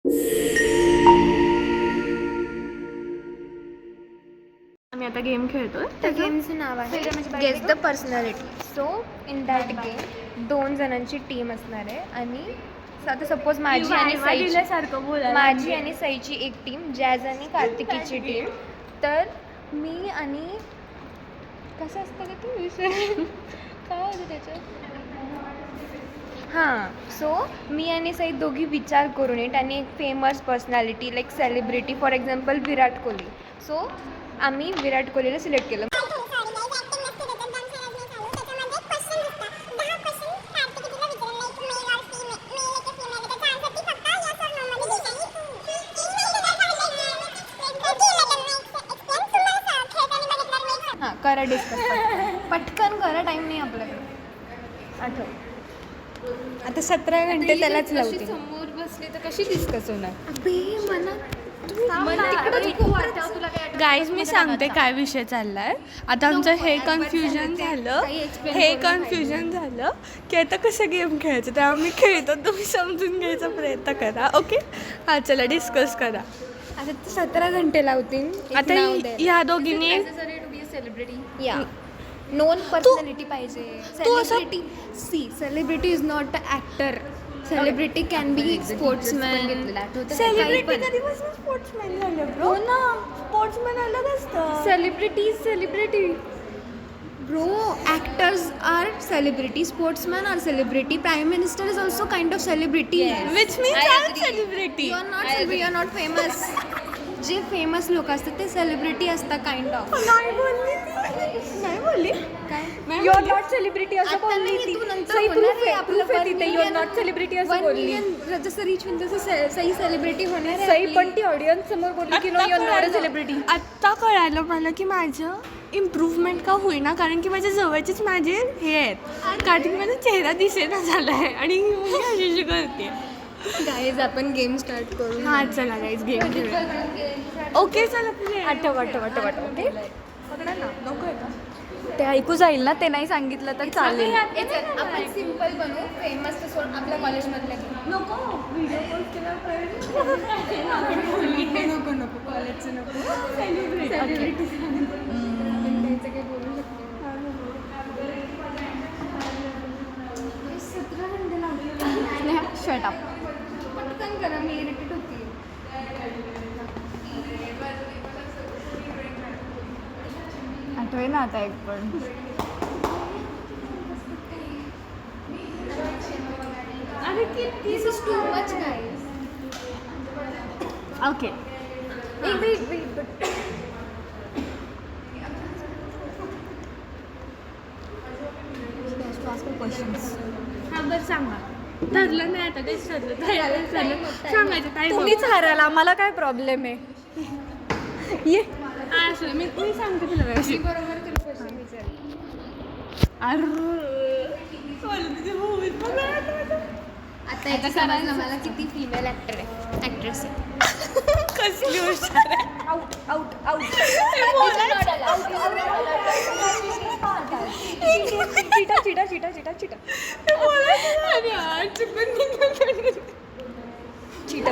आम्ही आता गेम खेळतोय. त्या गेमचं नाव आहे guess the personality. So in that game 2 जणांची टीम असणार आहे आणि आता सपोज माझी आणि सईची एक टीम, जॅज आणि कार्तिकीची टीम. तर मी आणि कसं असतं का ते विषय काय होतं त्याच्यात. हां, सो मी आणि सई दोघी विचार करून येत आणि एक famous personality like celebrity, for example Virat Kohli. So आम्ही विराट कोहलीला सिलेक्ट केलं. हां, करा डिस्कस पटकन करा, टाईम नाही आपल्याकडे. आठव आता 17 घंटे त्यालाच लावते. समोर बसले तर कशी डिस्कस होणार? गाईज मी सांगते काय विषय चाललाय. आता आमचं हे कन्फ्युजन झालं की आता कसं गेम खेळायचं, तर आम्ही खेळतो, तुम्ही समजून घ्यायचा प्रयत्न करा. ओके, हा चला डिस्कस करा. आता 17 घंटे लावतील. आता ह्या दोघींनी सेलिब्रिटी या नोन पर्सनॅलिटी पाहिजे. Celebrity is not a actor. Celebrity can be sportsman. Sportsman झालं ब्रो ना. स्पोर्ट्समॅन अलग असतं. Celebrity bro. Actors are celebrity, sportsmen are celebrity, prime minister is also kind of celebrity. Which means I'm celebrity. You are not famous. जे famous लोक असतात ते celebrity असतात kind of. नाही बोलली काय यू आर नॉट सेलिब्रिटी असं बोलली ती. सई प्रूफ आहे तिथे यू आर नॉट सेलिब्रिटी असं बोलली. जसं रीच होईल तसं सई सेलिब्रिटी होणार आहे. सई पण ती ऑडियन्स समोर बोलली की no you are not a celebrity. आत्ता कळालं मला की माझं इम्प्रूव्हमेंट का होईना, कारण की माझ्या जवळचेच माझे हे आहेत, कारण की माझा चेहरा दिसेना झाला आहे आणि मी अशी करते. गाईज आपण गेम स्टार्ट करू. हां चला गाईज गेम खेळूया. ओके चला आठव ओके. नको आहे का ते ऐकू जाईल ना, ते नाही सांगितलं तर चालेल. आपण सिम्पल बनवू. फेमस आपल्या कॉलेजमधल्या नको व्हिडिओ पोस्ट केला नको कॉलेजचं नको. सेलिब्रिटी काही बोलू शकतो. 17 घंटे लागले. Shut up. पटकन करा, मी इरिटेट होती. आठवे ना आता एक पण. अरे this is too much guys. Okay. Wait questions. हां बरं सांगा. ठरलं नाही आता तेच ठरलं सांगायचं काय. तुम्हीच हारायला, आम्हाला काय प्रॉब्लेम आहे. ये असं मी सांगते तुला व्यवस्थित. बरोबर तुला क्वेश्चन विचार. आता याचा समजलं मला किती फिमेल ऍक्ट्रेस आहे. कसली हुशार आहे. चिटा.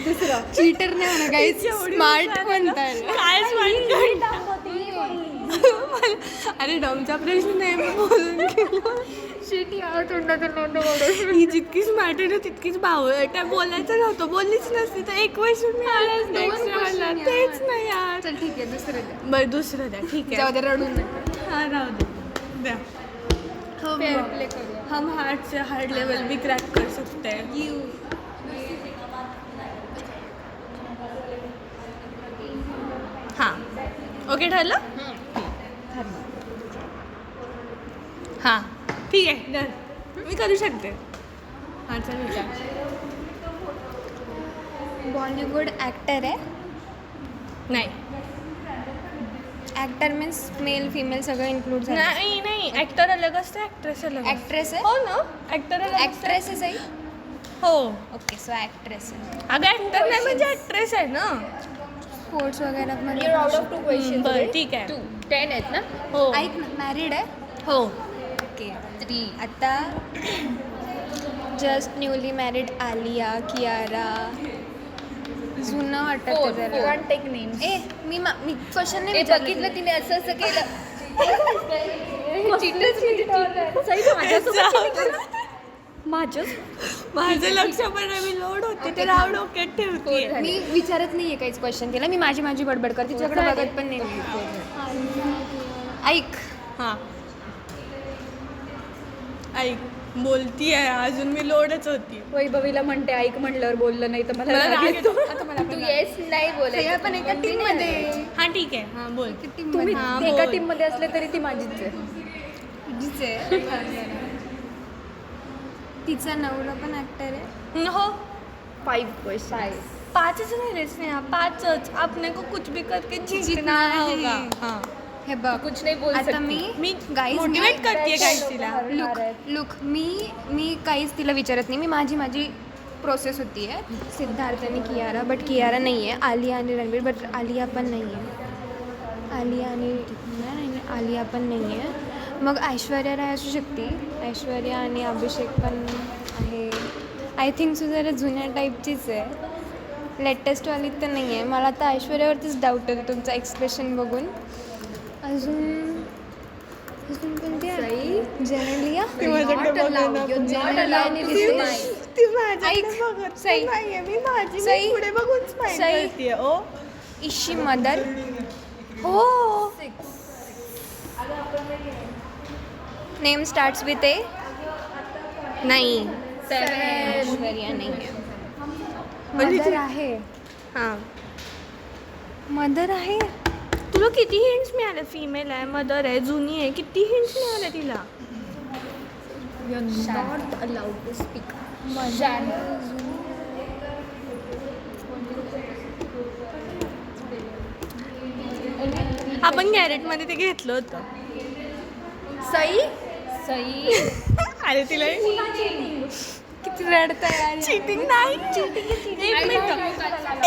दुसरं चीटर नाही म्हणा गाईज, स्मार्ट म्हणताय. काय अरे डमचा प्रश्न नाही, मी बोलून ही जितकी स्मार्ट आहे ना तितकीच बावळट आहे. बोलायचं नव्हतं, बोललीच नसती तर एक क्वेश्चन मिळालं. तेच नाही यार. चल ठीक आहे, दुसरं द्या. बरं दुसरं द्या. ठीक जाऊ आहे दे, रडू नका. हां राहू दे द्या. फेअर प्ले करूया. हम हार्ट से हार्ड लेवल भी क्रैक कर सकते हैं. हां ओके ठरलं. हां ठीक आहे डन. मी करू शकते. हां चल विचार. बॉलिवूड ॲक्टर आहे. नाही ॲक्टर मीन्स मेल फिमेल सगळं इन्क्लूड झालं. नाही ॲक्टर अलग असतं, ॲक्ट्रेस अलग. ॲक्ट्रेस आहे. हो ना, ॲक्टर अलग. ॲक्ट्रेस आहे सही. हो. ओके, सो ॲक्ट्रेस आहे. अगं ॲक्टर नाही म्हणजे ॲक्ट्रेस आहे ना. स्पोर्ट्स वगैरे मध्ये. Out of 2 question. बरं ठीक आहे. 10 आहेत ना. हो ऐक ना, मॅरिड आहे. हो. ओके. आता just newly married Alia Kiara जुनं वाटत जरा टेक नेम्स. ए मी क्वेश्चन नाही बघितलं तिने असं केलं माझं लक्ष पण नाही, मी लोड होते ते राव डोक्यात ठेवते. मी विचारत नाहीये काहीच क्वेश्चन तिला, मी माझी बडबड करते, तिच्याकडे बघत पण नाही. ऐक हां ऐक बोलती आहे अजून, मी लोडच होती. वैभवीला म्हणते ऐक म्हणल्यावर बोललं नाही तर मला मला राग राग येतो. येतो. आता मला पण तू राग येस नाही बोलायचं पण एका टीम मध्ये हां ठीक आहे हां बोल. तुम्ही हां, एका बोल. टीम मध्ये असले तरी ती माझीच आहे. तिचा नवरा पण ऍक्टर आहे. हो 5 क्वेश्चन. 5च राहिले स्नेहा, 5च. आपने को कुछ भी करके जीतना होगा. हां हे बघ कुछ नाही बोल आता सकती. मी गाईज मोटिवेट करते गाईस तिला. लुक मी काहीच तिला विचारत नाही, मी माझी प्रोसेस होती आहे. सिद्धार्थ आणि कियारा, बट कियारा नाही आहे. आलिया आणि रणवीर, बट आलिया पण नाही आहे. आलिया पण नाही आहे. मग ऐश्वर्या राय असू शकते. ऐश्वर्या आणि अभिषेक पण आहे. आय थिंक सो जरा जुन्या टाईपचीच आहे, लेटेस्टवाली तर नाही आहे. मला तर ऐश्वर्यावरतीच डाऊट येतो तुमचं एक्सप्रेशन बघून. अजून कोणती आहे? जेनेलिया ती माझ्याकडे बघत नाही. ती माझ्याकडे बघत सई. नाहीये. मी माझी सई. मी पुढे बघून स्माइल सई. करते. ओ इशी मदर. हो नेम स्टार्ट्स विथ ए. नाही. ऐश्वर्या नाही आहे. म्हणजे मदर आहे. हां मदर आहे. तुला किती हिंट्स मिळाले? फिमेल आहे, मदर आहे, जुनी आहे, किती हिंट्स मिळाले तिला? Not allowed to speak. आपण गॅरेटमध्ये ते घेतलं होतं. सई. अरे तिला किती रडतंय. चिटिंग नाही.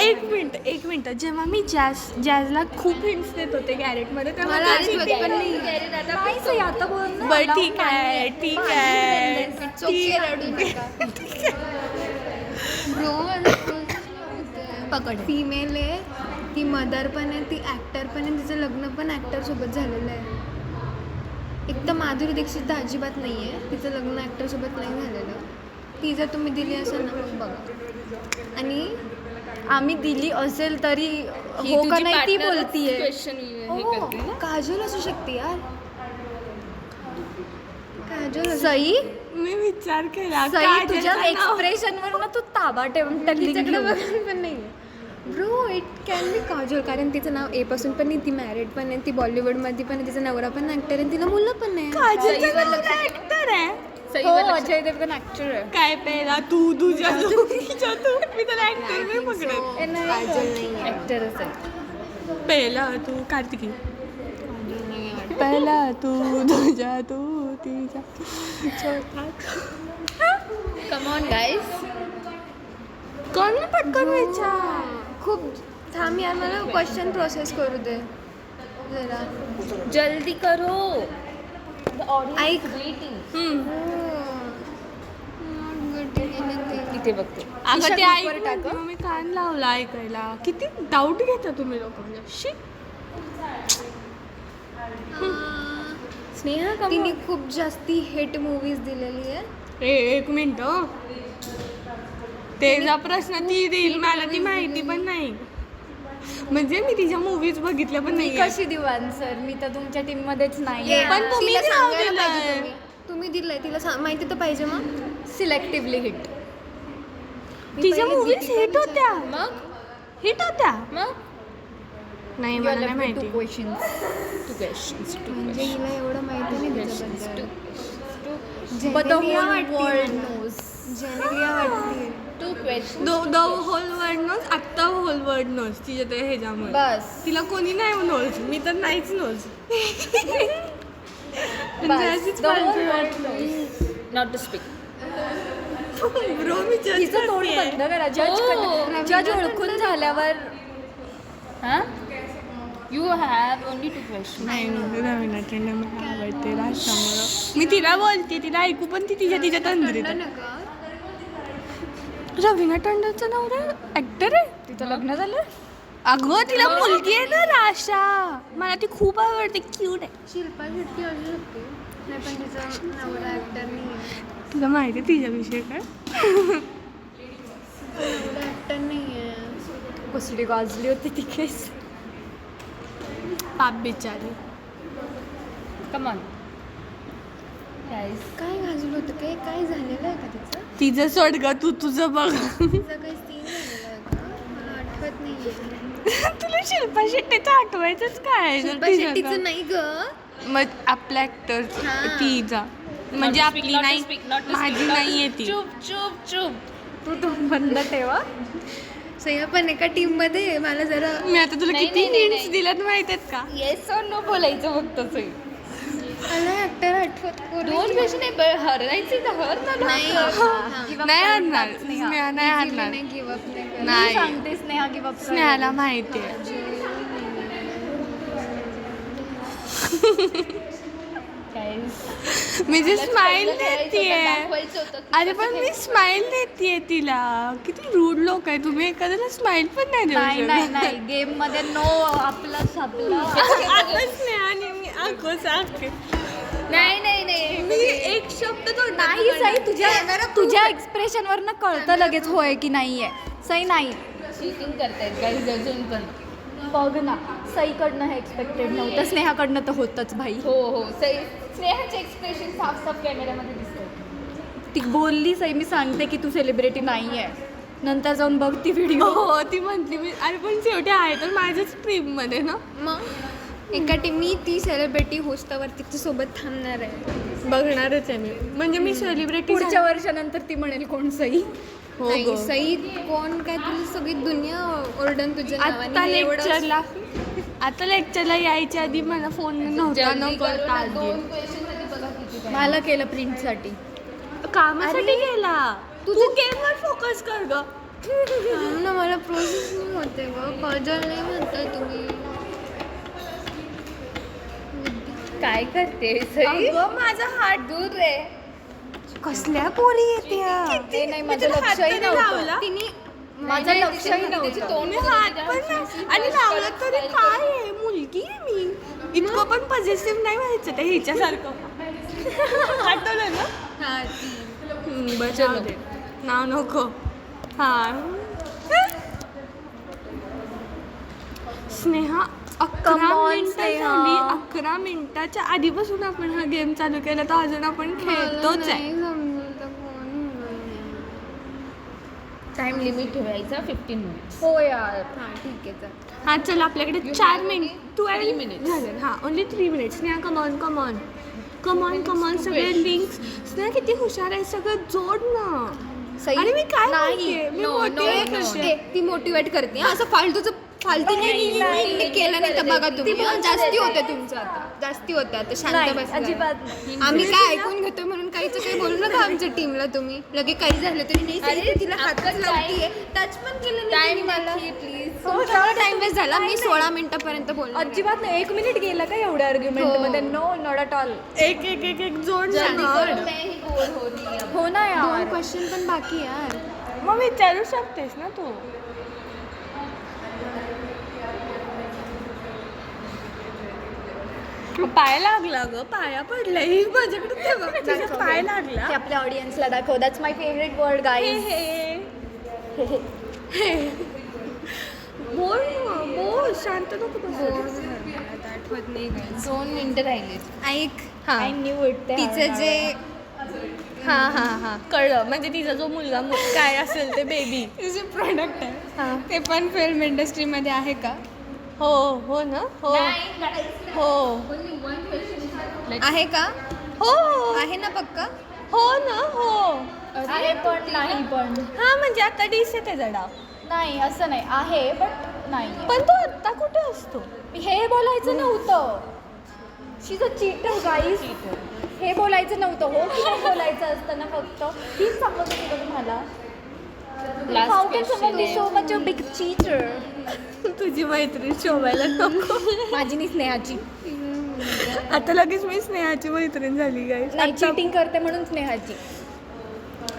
एक मिनिट जेव्हा मी जॅझला खूप हिंट्स देत होते गॅरेटमध्ये तेव्हा मला ती आधीच cheating पण नाही. नाही सई आता बोल ना. बरं ठीक आहे पकड. फिमेल आहे, ती मदर पण आहे, ती ॲक्टर पण आहे, तिचं लग्न पण ॲक्टरसोबत झालेलं आहे. एक तर माधुरी दीक्षित तर अजिबात नाही आहे, तिचं लग्न ॲक्टरसोबत नाही झालेलं. ती जर तुम्ही दिली असेल ना मग बघा. आणि आम्ही दिली असेल तरी हो का नाही ती बोलतीये. काजोल असू शकते यार. काजोल सई मी विचार केला सई काजलचं तुझ्या नाव. एक्सप्रेशनवर ना तू ताबा ठेवून टाकली. तिच्याकडे बघून पण नाही आहे. Bro it can be Kajol, कारण तिचं नाव ए पासून पण नाही, ती मॅरिड पण आहे, ती बॉलिवूडमध्ये पण आहे, तिचा नवरा पण ॲक्टर आहे, तिला मुलं पण आहे. काजलचा नवरा actor आहे. हो अजय देवगण ऍक्टर आहे. काय पहिला तू तुझ्या तू तिच्या तू मी त्याला ऍक्टर नाही पकडत. काजोल नाही आहे. ऍक्टरच आहे. पहिला तू कार्तिकी, पहिला तू तुझ्या तू तिच्या छोटा कम ऑन गाईज. कोण ना पटकन विचार. खूप थांब यार, मला क्वेश्चन प्रोसेस करू दे जरा. जल्दी करो. ऐक. इथे बघते. अगं ते ऐक ना, मी कान लावला ऐकायला. किती डाऊट घेता तुम्ही लोक म्हणजे शी. स्नेहा तिने खूप जास्ती हिट मूवीज दिलेली आहे. एक मिनिट तेचा प्रश्न ती देईल मला ती माहिती पण नाही. म्हणजे मी तिच्या मूवीज बघितल्या पण मी नाही. कशी देऊ आन्सर? मी तर तुमच्या टीम मध्येच नाही. पण तुम्ही तिला नाव सांगायला दिलंय. पाहिजे तुम्ही दिलंय तिला माहिती तर पाहिजे. मग सिलेक्टिव्हली हिट. तिच्या मूवीज हिट होत्या. मग हिट होत्या. मग नाही मला नाही माहिती. Two questions. म्हणजे हिला एवढं माहिती नाही तिच्याबद्दल. But the जेनेलिया whole वाटते. world knows. जेनेलिया वाटते. Two question. The whole world knows. आत्ता होल वर्ल्ड नोज तिच्या ते ह्याच्यामुळे. बस. तिला कोणी नाही नोज. मी तर नाहीच नोज. म्हणजे अशीच फालतू वाटलं. Not to speak. ब्रो मी जज तिचं तोंड करतेय. बंद करा. जज ओळखून झाल्यावर हां you have only two question. नाही रवीना टेंडर मला आवडते राष्ट्रामुळं. मी तिला बोलते तिला ऐकू पण ती तिच्या तंद्रीत. नका रवीना टंडनचा नवरा ऍक्टर आहे. तिचं लग्न झालं. अगं तिला मुलगी आहे ना राशा. मला ती खूप आवडते, क्यूट आहे. शिल्पा शेट्टी असू शकते, नाही पण तिचा नवरा ॲक्टर नाही आहे. तुला माहिती आहे तिच्याविषयी काय? नवरा ॲक्टर नाही आहे. कसली गाजली होती ती केस. पाप बिचारी. कमॉन. काय गाजलं होतं, काय झालेलं आहे का तिचं? तिचं सोड ग, तू तुझं बघ. तिचा काही सीन झालेला आहे का? मला आठवत नाही आहे. तुला शिल्पा शेट्टीचं आठवायचंच काय? शिल्पा तिचं शेट्टीचं का? नाही ग. मग आपल्या ऍक्टर हां. तिचा म्हणजे आपली नाही, माझी नाहीये ती. तू तो बंद ठेवा. सह्या पण एका टीम मध्ये आहे. मला जरा मी आता तुला किती हिंट्स दिल्यात माहित आहेत का? येस और नो बोलायचं फक्त. मला ऍक्टर आठवत दोन क्वेश्चन आहे, हरायचे तर हर ना. नाही नाही हारणार स्नेहा, नाही हारणार. गिव्ह अप नाही करत. नाही, सांगते स्नेहा की बाप. स्नेहाला माहिती आहे. मी जे स्माइल देतीये, अरे पण मी स्माइल देतीये तिला. किती रूड लोक आहे तुम्ही, एखाद्याला स्माइल पण नाही देऊ नाही शकत. नाही नाही, गेम मध्ये नो आपला सापला. आता स्नेहाने मी आखो साखे. नाही नाही नाही, मी एक शब्द तो नाही सई, तुझ्या एक्सप्रेशन वर ना कळतं लगेच होय की नाहीये. सई नाही चीटिंग करतायत काही अजून पण. बघ ना, सईकडनं हे एक्सपेक्टेड नव्हतं, स्नेहाकडनं तर होतच भाई. हो हो सई, स्नेहाचे एक्सप्रेशन साफ साफ कॅमेऱ्यामध्ये दिसतात. ती बोलली सई, मी सांगते की तू सेलिब्रिटी नाही आहे, नंतर जाऊन बघ ती व्हिडिओ. हो ती म्हटली मी, अरे पण शेवटी आहे तर माझ्याच ट्रीम मध्ये ना. मग एका टीम मी ती सेलिब्रिटी होस्टवर तिच्यासोबत थांबणार आहे. बघणारच आहे मी, म्हणजे मी सेलिब्रिटी पुढच्या वर्षानंतर ती म्हणेल कोण सई. हो नाही गं. सई कोण काय, तुला सगळी दुनिया ओरडन तुझ्या आता नावाने. एवढं लेक्चरला यायच्या आधी मला फोन नव्हता न करता आधी. दोन क्वेश्चन मध्ये बघा किती time. मला केलं प्रिंटसाठी. कामासाठी गेला. तू गेमवर फोकस कर ग. थांब ना, मला प्रोसेस नाही होते ग. कॉजल नाही म्हणताय तुम्ही. काय करते सई? अगं माझा हात दूर रे. कसल्या पोरी येते. ते नाही, माझं लक्षही नव्हतं. तिने माझं लक्षही नव्हतं. तोंड हात पण नाही. आणि लावलं तरी काय आहे, मुलगी आहे मी. इतकं पण पॉझिटिव्ह नाही व्हायचं ते हिच्यासारखं. आठवलं ना? हा ती. बरं जाऊ दे. नाव नको. हा स्नेहा 11 Come on, मिनिटं स्नेहा. झाली. 11 मिनिटाच्या आधीपासून आपण हा गेम चालू केला तर अजून आपण खेळतोच आहे. नाही समजलं कोण. टाइम लिमिट ठेवायचा 15 मिनिट्स. हो यार. हा ठीक आहे चल. हा चल आपल्याकडे 4 मिनिट 3 minutes. झाले. हा only 3 minutes. Sneha come on come on come on come on, सगळे लिंक्स. स्नेहा किती हुशार आहे, सगळं जोड ना. सई आणि मी काय नाही. बोलतेय? मी No, motivate no, करते. ए, ती मोटिवेट करते हा. असं फालतू केलं नाही तर बघा तुम्ही. जास्ती होतं तुमचं आता, जास्ती होतं आता. शांत नाही, बस अजिबात नाही. आम्ही काय ऐकून घेतो म्हणून काहीच काही बोलू नका आमच्या टीमला तुम्ही. लगे काही झालं तरी नाही सई तिला हातच लावतीये, टच पण केलं नाही तिने मला. थोडा टाइम वेस्ट झाला. मी 16 मिनिटापर्यंत बोलणार आहे. अजिबात नाही. 1 मिनिट गेला का एवढ्या आर्ग्युमेंट मध्ये? No, not at all. एक एक एक एक जोड ना. हो ना 2 यार. क्वेश्चन पण बाकी यार. मग विचारू शकतेस ना तू. पाय लागला ग, पाया पडला. ही माझ्याकडे तेव्हा तिचा पाय लागला. ते आपल्या ऑडियन्सला दाखव. That's my favourite word guys. बोल बोल, शांत नको बसू. आठवत नाही काय. 2 मिनिटं राहिली. ऐक, आय न्यू इट. तिचं जे हा कळलं. म्हणजे तिचा जो मुलगा काय असेल ते बेबी जे प्रोडक्ट आहे ते पण फिल्म इंडस्ट्रीमध्ये आहे का? हो हो ना. हो हो आहे का? हो आहे ना पक्का? हो ना. हो आहे पण नाही पण. हा म्हणजे आता डिस येते जडा. नाही असं नाही. आहे बट नाही. पण तो आत्ता कुठे असतो? हे बोलायचं नव्हतं. शी इज अ चीटर गाईज. हे बोलायचं नव्हतं. हो की नाही बोलायचं असतं ना फक्त. हीच सांगत होती का तुम्हाला? Last How can question someone be आहे. so much a big cheater? तुझी मैत्रीण शोभायला नको. माझी नाही, स्नेहाची. आता लगेच मी स्नेहाची मैत्रीण झाली गाईस. नाही, चीटिंग करते म्हणून स्नेहाची.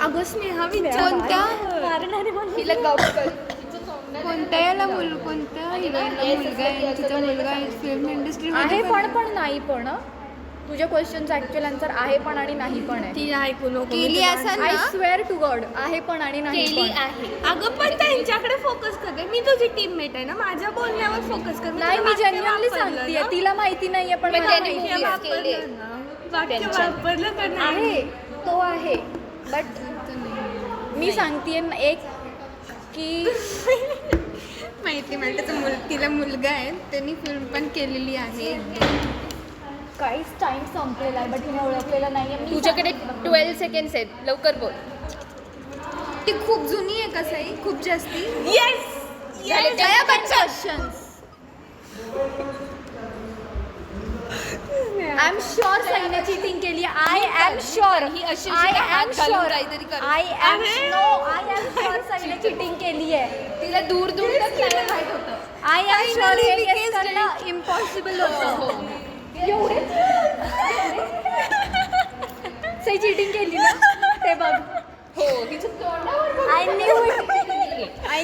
अगं स्नेहा विचार तिला गप कर. कोणत्या याला कोणत्या हिरोईनला मुलगा आहे तिचा मुलगा आहे फिल्म इंडस्ट्री आहे पण नाही पण तुझ्या क्वेश्चनचं ऍक्च्युअल आन्सर आहे पण आणि नाही पण आहे. ती ऐकू नको केली असं आय ना स्वेअर टू गॉड आहे पण आणि नाही केली पण. आहे. अगं पण त्यांच्याकडे फोकस करते. मी तुझी टीममेट आहे ना, माझ्या बोलण्यावर फोकस कर. नाही मी जेन्युअनली सांगतेय तिला माहिती नाहीये पण पण मला त्याने माहिती movies आहे. केले. वाक्य वापरलं का नाही? आहे तो आहे बट मी सांगतेय एक की माहिती मला त्याचा तिला मुलगा आहे त्यांनी फिल्म पण केलेली आहे. काहीच टाइम संपलेला आहे बट तिने ओळखलेला नाहीये. मी तुझ्याकडे 12 सेकंड्स आहेत, लवकर बोल. ती खूप जुनी आहे का सई? खूप जास्ती yes Jaya Bachchan. I am sure सईने चीटिंग केली. आय एम श्योर ही अशी आय हात एम घालून श्योर काहीतरी करते. आय एम श्योर सईने चीटिंग केली आहे. तिला दूर दूर तक नाही माहित होतं. आय एम श्योर हे गेस करणं इम्पॉसिबल होतं. सई चीटिंग केली ना ते बघ. हो तिच्या तोंडावर आय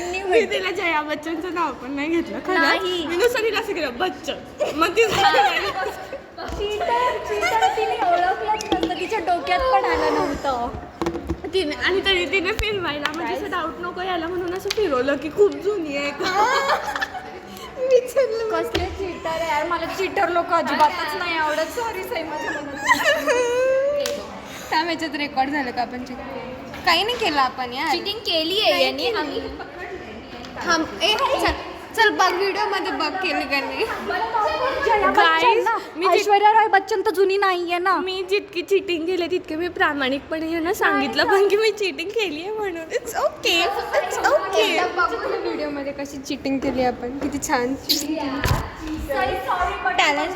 न्यू मी तिला जया बच्चनचं नाव पण नाही घेतलं खरं. नाही. मी नुसतं तिला असं केलं बच्चन, मग ती चीटर तिने ओळखलंच नसतं. तिच्या डोक्यात पण आलं नव्हतं. तिने आणि तरी तिने फिरवायला म्हणजे असं डाऊट नको यायला म्हणून असं फिरवलं की खूप जुनी आहे का. कसले चीटर आहे यार. मला चीटर लोक अजिबातच नाही आवडत. सॉरी सई माझ्या मनात. थांब याच्यात रेकॉर्ड झालं का आपण check करू. काही नाही केलं आपण यार. चिटिंग केली आहे यांनी. आम्ही थांब चल बघ व्हिडिओ मध्ये बघ केली का नाही. जया बच्चन ना. मी ऐश्वर्या राय बच्चन तर जुनी नाहीये ना. मी जितकी चिटिंग केली तितके मी प्रामाणिकपणे यांना सांगितलं पण की मी चिटिंग केली आहे म्हणून. It's okay it's okay. Video मध्ये कशी चिटिंग केली आपण किती छान cheating केली. टॅलेंट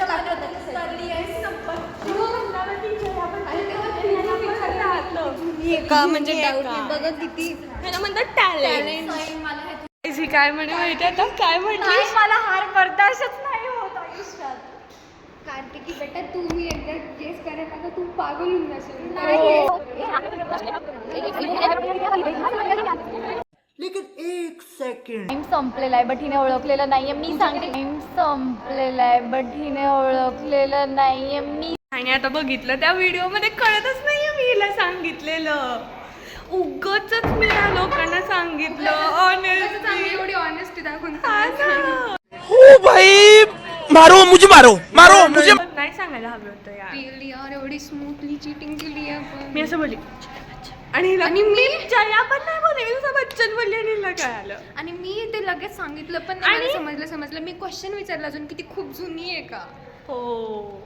का म्हणजे डाऊट बघा किती ह्याला म्हणतात टॅलेंट. काय म्हणे माहिती आता काय म्हटली. मला हार बर्दाश्तच नाही होत आयुष्यात. कार्तिकी बेटा तू मी एकदा गेस करायला का तू पागल होऊन जाशील. टाइम संपलेला आहे बट हिने ओळखलेलं नाहीये. मी सांगते टाइम संपलेला आहे बट हिने ओळखलेलं नाहीये. मी आणि आता बघितलं त्या व्हिडिओ मध्ये कळतच नाहीये मी हिला सांगितलेलं. उगाचच मी या लोकांना सांगितलं. ऑनेस्टली एवढी ऑनेस्टी दाखवून ओ भाई मारो मुझे नाही सांगायला हवं होतं यार. केली यार एवढी स्मूथली चिटिंग केली आपण. मी असं बोलली आणि मी जया पण नाही बोलले. मी तुझं बच्चन बोलली आणि हिला काय आलं. आणि मी ते लगेच सांगितलं पण नाही. मला समजलं मी क्वेश्चन विचारला अजून किती खूप जुनी आहे का. हो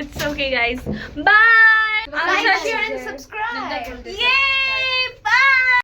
It's okay guys. Bye. Like, share and subscribe. Yay!